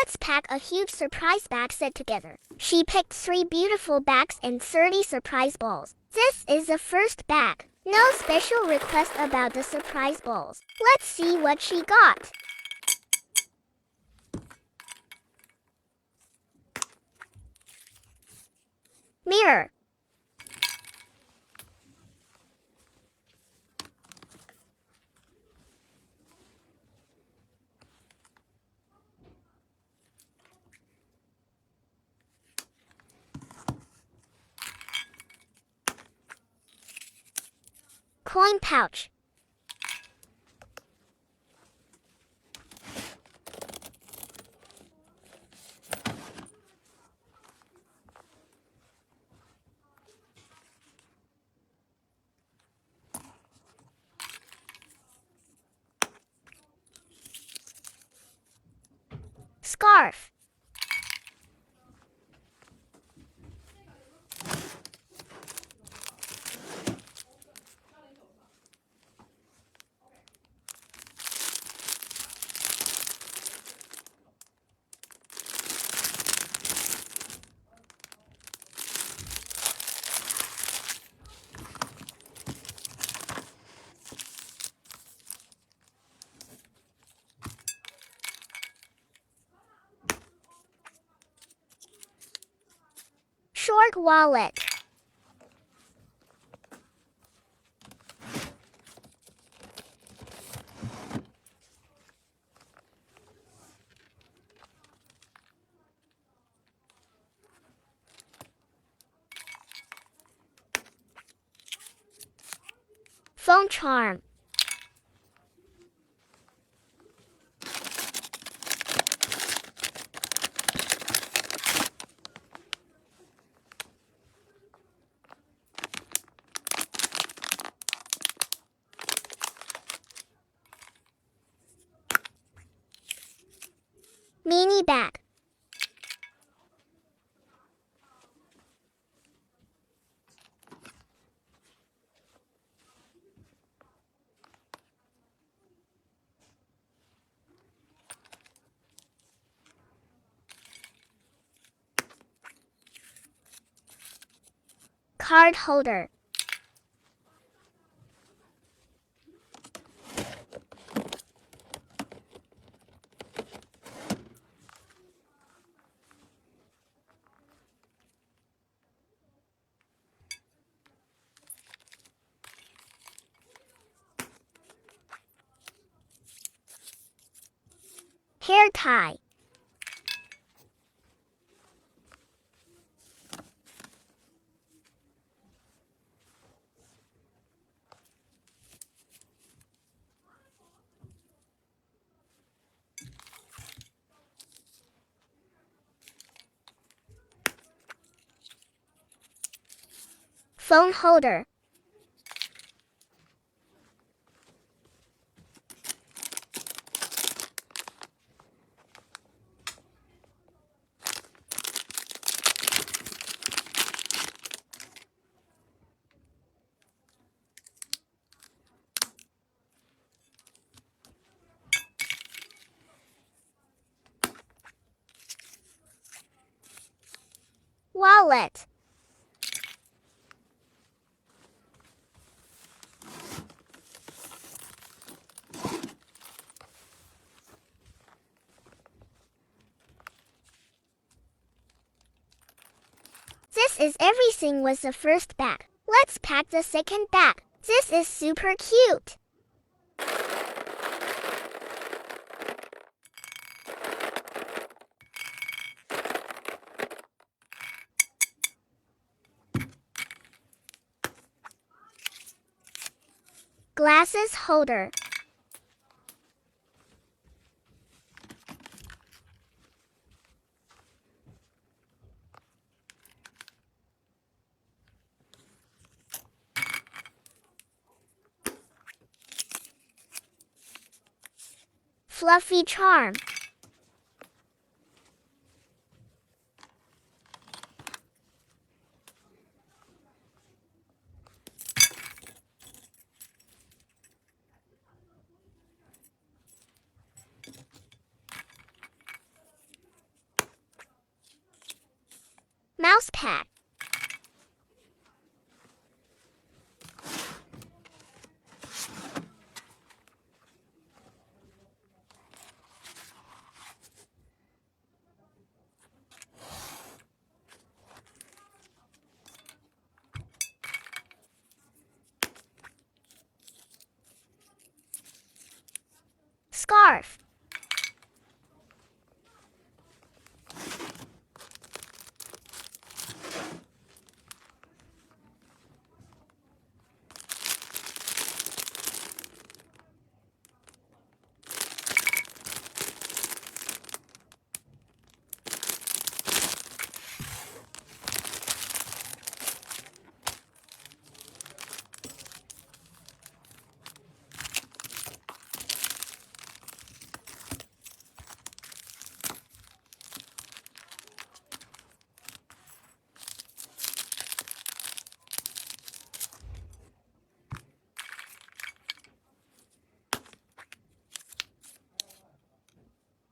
Let's pack a huge surprise bag set together. She picked 3 beautiful bags and 30 surprise balls. This is the first bag. No special request about the surprise balls. Let's see what she got. Mirror. Coin pouch. Scarf. Short wallet. Phone charm. Mini bag. Card holder. Hair tie. Phone holder. Wallet. This is everything with the first bag. Let's pack the second bag. This is super cute. Glasses holder. Fluffy charm. Mouse pad. Scarf.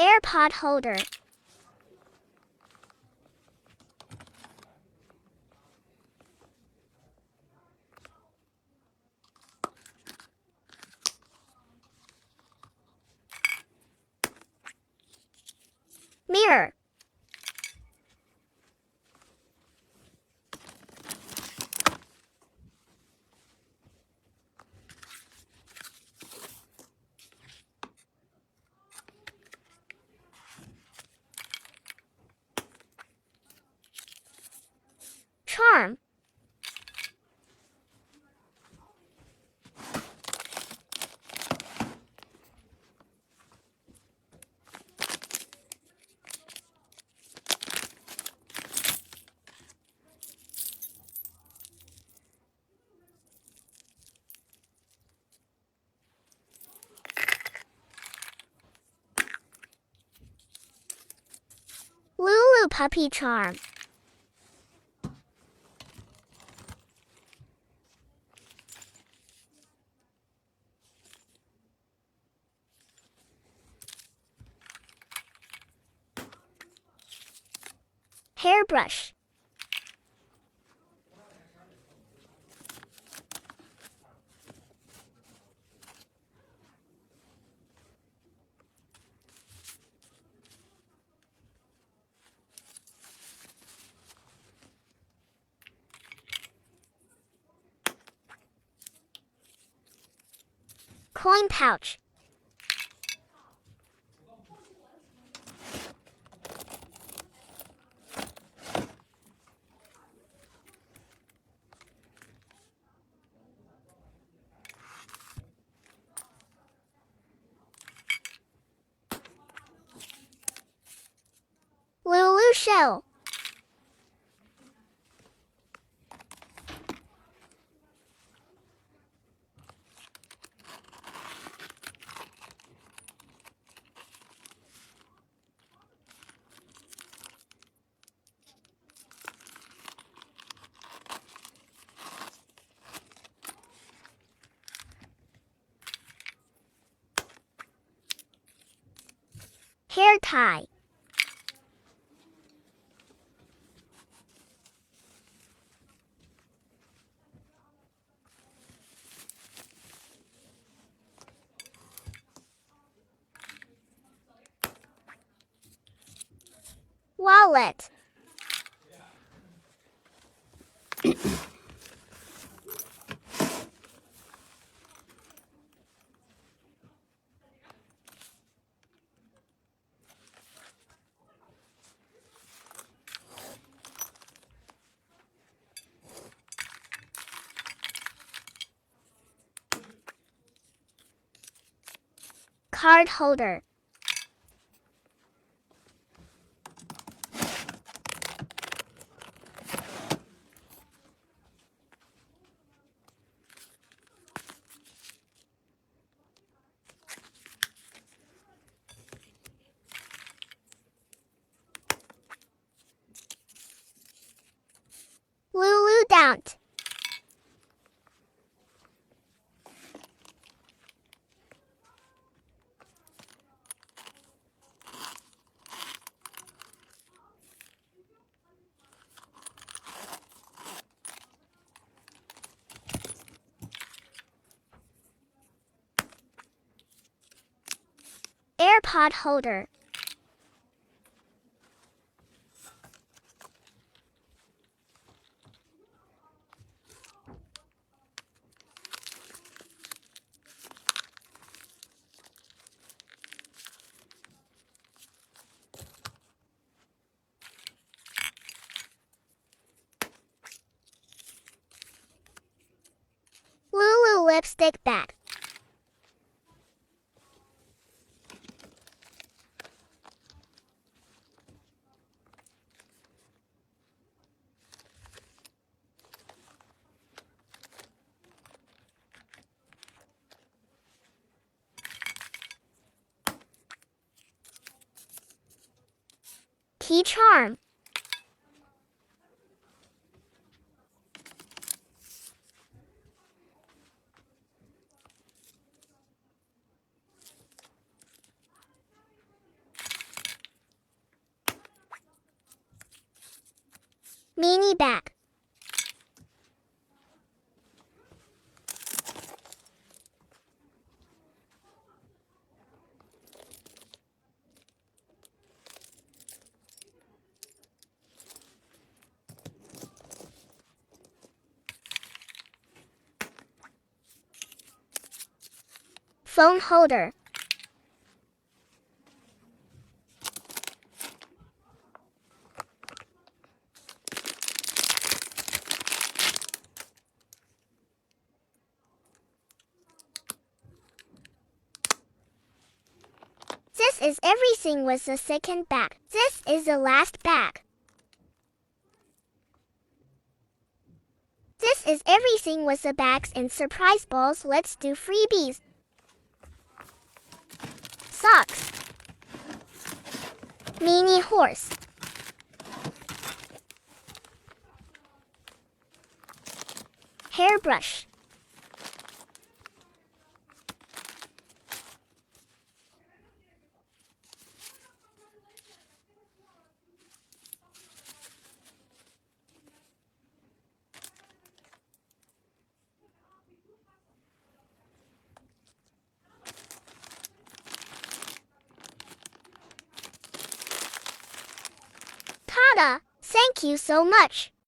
AirPod holder. Mirror. Charm. Lulu puppy charm. Hairbrush. Coin pouch. Lulu shell. Hair tie. Wallet. Card holder. Lulu Daunt. pot holder. Lulu lipstick bag. Key charm. Mini bag. Phone holder. This is everything with the second bag. This is the last bag. This is everything with the bags and surprise balls. Let's do freebies. Socks. Mini horse. Hairbrush. Tada! Thank you so much.